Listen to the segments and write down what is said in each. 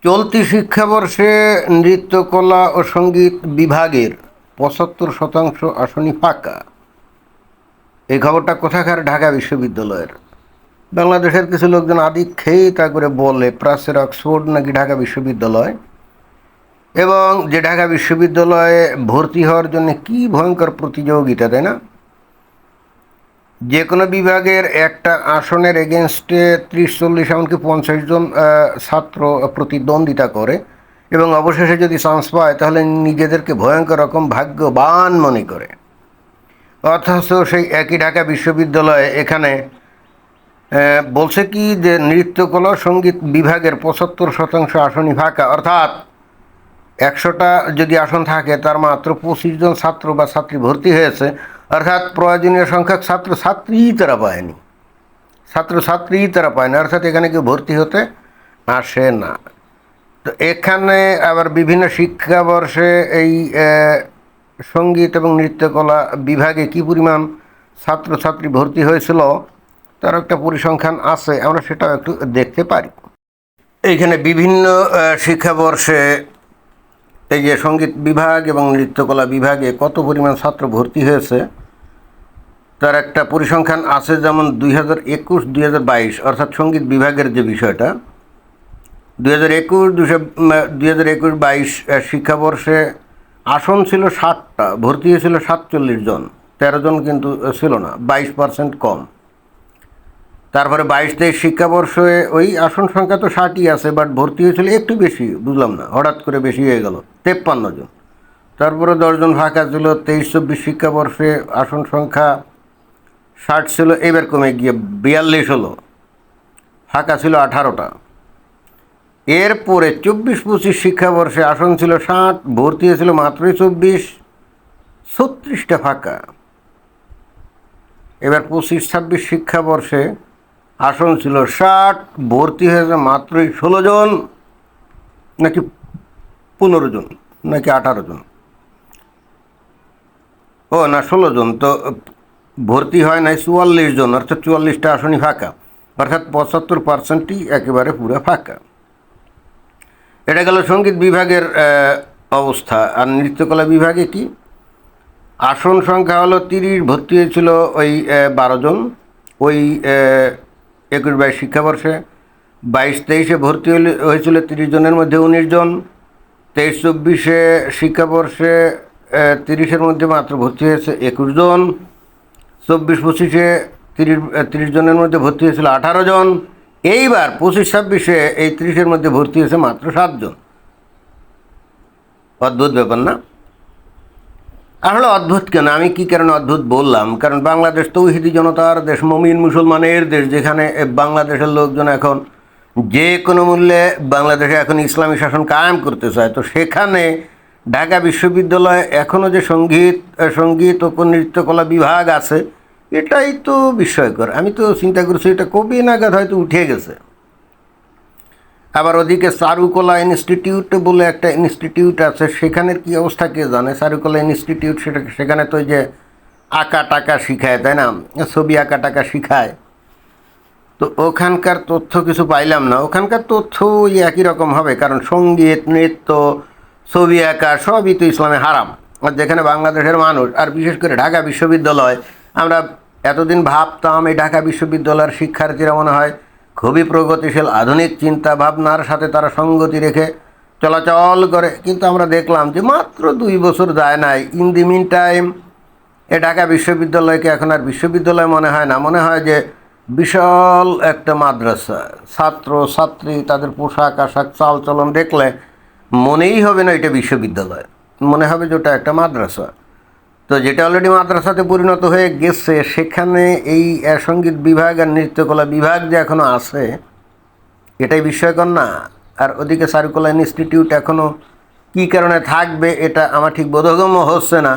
চলতি শিক্ষাবর্ষে নৃত্যকলা ও সঙ্গীত বিভাগের ৭৫% আসনই ফাঁকা। এই খবরটা কোথাকার? ঢাকা বিশ্ববিদ্যালয়ের। বাংলাদেশের কিছু লোকজন আদি খেয়েই তা করে বলে প্রাচ্যের অক্সফোর্ড নাকি ঢাকা বিশ্ববিদ্যালয়, এবং যে ঢাকা বিশ্ববিদ্যালয়ে ভর্তি হওয়ার জন্য কি ভয়ঙ্কর প্রতিযোগিতা, তাই না? যে কোনো বিভাগের একটা আসনের এগেনস্টে ৩০-৪০ এমনকি ৫০ জন ছাত্র প্রতিদ্বন্দ্বিতা করে, এবং অবশেষে যদি চান্স পায় তাহলে নিজেদেরকে ভয়ঙ্কর রকম ভাগ্যবান মনে করে। অথচ সেই একই ঢাকা বিশ্ববিদ্যালয়ে এখানে বলছে কি যে নৃত্যকলা সঙ্গীত বিভাগের ৭৫% আসনই ফাঁকা, অর্থাৎ ১০০টা যদি আসন থাকে তার মাত্র ২৫ জন ছাত্র বা ছাত্রী ভর্তি হয়েছে, অর্থাৎ প্রয়োজনীয় সংখ্যক ছাত্রছাত্রীই তারা পায়নি, অর্থাৎ এখানে কেউ ভর্তি হতে আসে না। তো এখানে আবার বিভিন্ন শিক্ষাবর্ষে এই সঙ্গীত এবং নৃত্যকলা বিভাগে কী পরিমাণ ছাত্রছাত্রী ভর্তি হয়েছিল তার একটা পরিসংখ্যান আছে, আমরা সেটাও একটু দেখতে পারি। এইখানে বিভিন্ন শিক্ষাবর্ষে এই যে সঙ্গীত বিভাগ এবং নৃত্যকলা বিভাগে কত পরিমাণ ছাত্র ভর্তি হয়েছে তার একটা পরিসংখ্যান আছে। যেমন ২০২১-২০২২ অর্থাৎ সঙ্গীত বিভাগের যে বিষয়টা, ২০২১-২২ শিক্ষাবর্ষে আসন ছিল ৬০টা, ভর্তি হয়েছিল ৪৭ জন, ১৩ জন কিন্তু ছিল না, ২২% কম। তারপরে ২২-২৩ শিক্ষাবর্ষে ওই আসন সংখ্যা তো ৬০ই আছে, বাট ভর্তি হয়েছিল একটু বেশি, বুঝলাম না, হঠাৎ করে বেশি হয়ে গেল, ৫৩ জন। তারপরে ১০ জন ফাঁকা ছিল। ২৩-২৪ শিক্ষাবর্ষে আসন সংখ্যা ৬০ ছিল, এবার কমে গিয়ে ৪২ হলো, ফাঁকা ছিল ১৮টা। এরপরে ২৪-২৫ শিক্ষাবর্ষে আসন ছিল ৬০, ভর্তি হয়েছিল মাত্রই ২৪, ৩৬টা ফাঁকা। এবার ২৫-২৬ শিক্ষাবর্ষে আসন ছিল ৬০, ভর্তি হয়েছে মাত্রই ১৬ জন নাকি ১৫ জন নাকি ১৮ জন, ও না ১৬ জন, তো ভর্তি হয় নাই ৪৪ জন, অর্থাৎ ৪৪টা আসনই ফাঁকা, অর্থাৎ ৭৫%ই একেবারে পুরো ফাঁকা। এটা গেল সঙ্গীত বিভাগের অবস্থা। আর নৃত্যকলা বিভাগে কি? আসন সংখ্যা হলো ৩০, ভর্তি হয়েছিল ওই ১২ জন ওই ২১-২২ শিক্ষাবর্ষে। ২২-২৩-এ ভর্তি হয়েছিল ৩০ জনের মধ্যে ১৯ জন। ২৩-২৪-এ শিক্ষাবর্ষে ৩০-এর মধ্যে মাত্র ভর্তি হয়েছে ২১ জন। ২৪-২৫-এ ৩০ জনের মধ্যে ভর্তি হয়েছিল ১৮ জন। এইবার ২৫-২৬-এ এই ৩০-এর মধ্যে ভর্তি হয়েছে মাত্র ৭ জন। অদ্ভুত ব্যাপার না? আসলে অদ্ভুত কেন, আমি কী কারণে অদ্ভুত বললাম, কারণ বাংলাদেশ তৌহিদি জনতার দেশ, মুমিন মুসলমানের দেশ, যেখানে বাংলাদেশের লোকজন এখন যে কোনো মূল্যে বাংলাদেশে এখন ইসলামী শাসন কায়েম করতে চায়। তো সেখানে ঢাকা বিশ্ববিদ্যালয়ে এখনও যে সঙ্গীত ও নৃত্যকলা বিভাগ আছে, এটাই তো বিস্ময়কর। আমি তো চিন্তা করছি এটা কবে নাগাদ হয়তো উঠে গেছে। আবার ওদিকে চারুকলা ইনস্টিটিউট বলে একটা ইনস্টিটিউট আছে, সেখানের কী অবস্থা কে জানে। চারুকলা ইনস্টিটিউট সেখানে তো যে আঁকা টাকা শিখায়, তাই না, ছবি আঁকা টাকা শিখায়। তো ওখানকার তথ্য কিছু পাইলাম না। ওখানকার তথ্য ওই একই রকম হবে, কারণ সঙ্গীত, নৃত্য, ছবি আঁকা সবই তো ইসলামে হারাম। আর যেখানে বাংলাদেশের মানুষ, আর বিশেষ করে ঢাকা বিশ্ববিদ্যালয়, আমরা এতদিন ভাবতাম এই ঢাকা বিশ্ববিদ্যালয়ের শিক্ষার্থীরা মনে হয় খুবই প্রগতিশীল, আধুনিক চিন্তা ভাবনার সাথে তারা সঙ্গতি রেখে চলাচল করে, কিন্তু আমরা দেখলাম যে মাত্র ২ বছর যায় নাই, ইন দি মিন টাইম এ ঢাকা বিশ্ববিদ্যালয়কে এখন আর বিশ্ববিদ্যালয় মনে হয় না, মনে হয় যে বিশাল একটা মাদ্রাসা। ছাত্র ছাত্রী, তাদের পোশাক আশাক, চালচলন দেখলে মনেই হবে না এটা বিশ্ববিদ্যালয়, মনে হবে যে ওটা একটা মাদ্রাসা। তো যেটা অলরেডি মাদ্রাসাতে পরিণত হয়ে গেছে, সেখানে এই সঙ্গীত বিভাগ আর নৃত্যকলা বিভাগ যে এখনও আছে, এটাই বিস্ময়কর না? আর ওদিকে চারুকলা ইনস্টিটিউট এখনও কী কারণে থাকবে এটা আমার ঠিক বোধগম্য হচ্ছে না।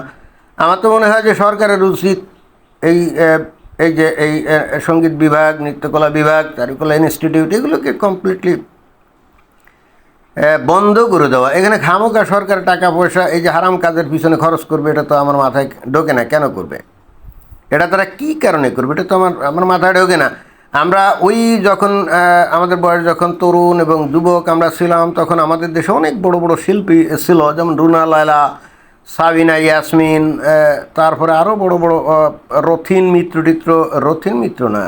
আমার তো মনে হয় যে সরকারের উচিত এই যে সঙ্গীত বিভাগ, নৃত্যকলা বিভাগ, চারুকলা ইনস্টিটিউট, এগুলোকে কমপ্লিটলি বন্ধ করে দেওয়া। এখানে খামোকা সরকার টাকা পয়সা এই যে হারাম কাজের পিছনে খরচ করবে, এটা তো আমার মাথায় ঢোকে না। কেন করবে এটা? তারা কী কারণে করবে এটা তো আমার মাথায় ঢোকে না। আমরা ওই যখন আমাদের বয়স যখন তরুণ এবং যুবক আমরা ছিলাম, তখন আমাদের দেশে অনেক বড় বড় শিল্পী ছিল, যেমন রুনা লায়লা, সাবিনা ইয়াসমিন, তারপরে আরও বড় বড় রথিন মিত্র টিত্র, রথিন মিত্র না,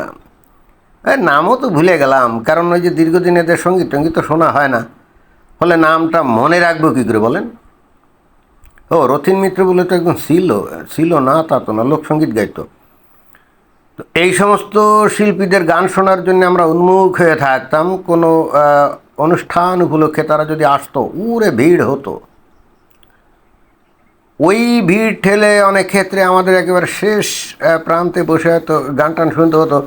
নামও তো ভুলে গেলাম, কারণ ওই যে দীর্ঘদিন এদের সঙ্গীত টঙ্গীত তো শোনা হয় না, ফলে নামটা মনে রাখবো কী করে বলেন? ও রথিন মিত্র বলে তো একদম ছিল না, তা তো না, লোকসঙ্গীত গাইতো। তো এই সমস্ত শিল্পীদের গান শোনার জন্য আমরা উন্মুখ হয়ে থাকতাম। কোনো অনুষ্ঠান উপলক্ষে তারা যদি আসতো, উড়ে ভিড় হতো। ওই ভিড় ঠেলে অনেক ক্ষেত্রে আমাদের একেবারে শেষ প্রান্তে বসে হয়তো গান টান শুনতে হতো।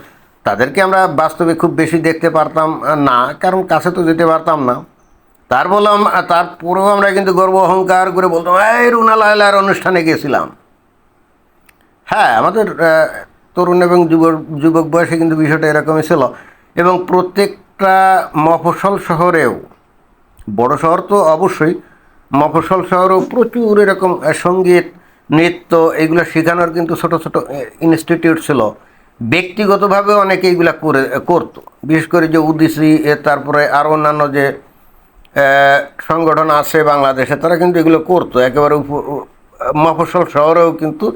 তাদেরকে আমরা বাস্তবে খুব বেশি দেখতে পারতাম না, কারণ কাছে তো যেতে পারতাম না। তারপরেও আমরা কিন্তু গর্ব অহংকার করে বলতাম, এই রুনা লায়লার অনুষ্ঠানে গেছিলাম। হ্যাঁ, আমাদের তরুণ এবং যুবক বয়সে কিন্তু বিষয়টা এরকমই ছিল। এবং প্রত্যেকটা মফস্বল শহরেও, বড় শহর তো অবশ্যই, মফস্বল শহরেও প্রচুর এরকম সঙ্গীত, নৃত্য এগুলো শেখানোর কিন্তু ছোট ছোট ইনস্টিটিউট ছিল। ব্যক্তিগতভাবে অনেকে এগুলো করতো, বিশেষ করে যে উদিসি, তারপরে আরও অন্যান্য যে সংগঠন আছে বাংলাদেশে, তারা কিন্তু এগুলো করতো। একেবারে মফস্বল শহরেও কিন্তু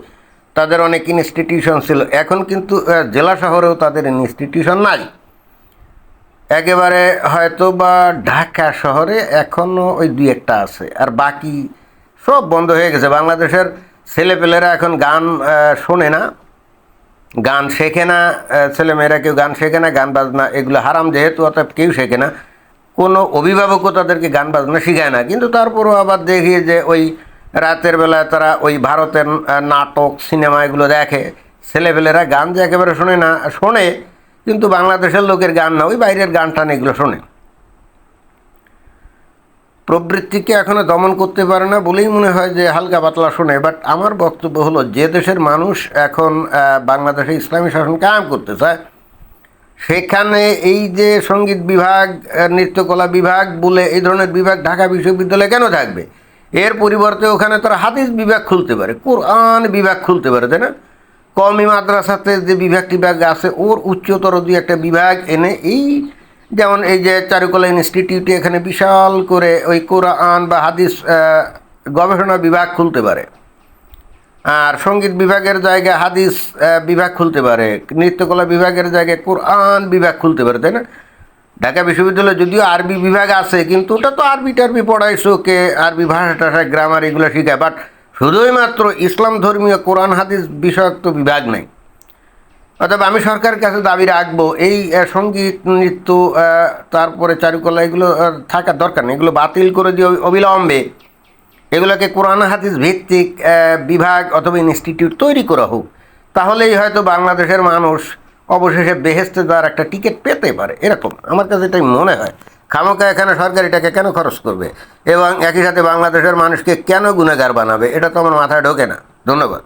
তাদের অনেক ইনস্টিটিউশন ছিল। এখন কিন্তু জেলা শহরেও তাদের ইনস্টিটিউশন নাই। একেবারে হয়তো বা ঢাকা শহরে এখনও ওই দুই একটা আছে, আর বাকি সব বন্ধ হয়ে গেছে। বাংলাদেশের ছেলেপেলেরা এখন গান শোনে না, গান শেখে না, ছেলেমেয়েরা কেউ গান শেখে না, গান বাজনা এগুলো হারাম যেহেতু, অর্থাৎ কেউ শেখে না। কোনো অভিভাবকও তাদেরকে গান বাজনা শেখায় না। কিন্তু তারপরও আবার দেখি যে ওই রাতের বেলায় তারা ওই ভারতের নাটক, সিনেমা এগুলো দেখে। ছেলেপেলেরা গান যে একেবারে শোনে না, শোনে কিন্তু বাংলাদেশের লোকের গান না, ওই বাইরের গান টান এগুলো শোনে। প্রবৃত্তিকে এখনও দমন করতে পারে না বলেই মনে হয় যে হালকা পাতলা শোনে। বাট আমার বক্তব্য হলো, যে দেশের মানুষ এখন বাংলাদেশে ইসলামী শাসন কায়েম করতে চায়, সেখানে এই যে সঙ্গীত বিভাগ, নৃত্যকলা বিভাগ বলে এই ধরনের বিভাগ ঢাকা বিশ্ববিদ্যালয়ে কেন থাকবে? এর পরিবর্তে ওখানে তারা হাদিস বিভাগ খুলতে পারে, কোরআন বিভাগ খুলতে পারে, তাই না? কওমি মাদ্রাসাতে যে বিভাগ আছে, ওর উচ্চতর দুই একটা বিভাগ এনে, এই যেমন এই যে চারুকলা ইনস্টিটিউটে এখানে বিশাল করে ওই কোরআন বা হাদিস গবেষণা বিভাগ খুলতে পারে। আর সঙ্গীত বিভাগের জায়গায় হাদিস বিভাগ খুলতে পারে, নৃত্যকলা বিভাগের জায়গায় কোরআন বিভাগ খুলতে পারে, তাই না? ঢাকা বিশ্ববিদ্যালয়ে যদিও আরবি বিভাগ আছে, কিন্তু ওটা তো আরবি টারবি পড়াইছো, কে আরবি ভাষা টাষা গ্রামার এগুলো শেখায়, বাট শুধুই মাত্র ইসলাম ধর্মীয় কোরআন হাদিস বিষয়ক তো বিভাগ নেই। অর্থাৎ আমি সরকারের কাছে দাবি রাখবো, এই সঙ্গীত, নৃত্য, তারপরে চারুকলা এগুলো থাকার দরকার নেই। এগুলো বাতিল করে দিয়ে অবিলম্বে এগুলোকে কোরআন হাদিস ভিত্তিক বিভাগ অথবা ইনস্টিটিউট তৈরি করা হোক। তাহলেই হয়তো বাংলাদেশের মানুষ অবশেষে বেহেশতে যাওয়ার একটা টিকিট পেতে পারে, এরকম আমার কাছে এটাই মনে হয়। খামোকা এখানে সরকার এটাকে কেন খরচ করবে এবং একই সাথে বাংলাদেশের মানুষকে কেন গুণাগার বানাবে, এটা তো আমার মাথায় ঢোকে না। ধন্যবাদ।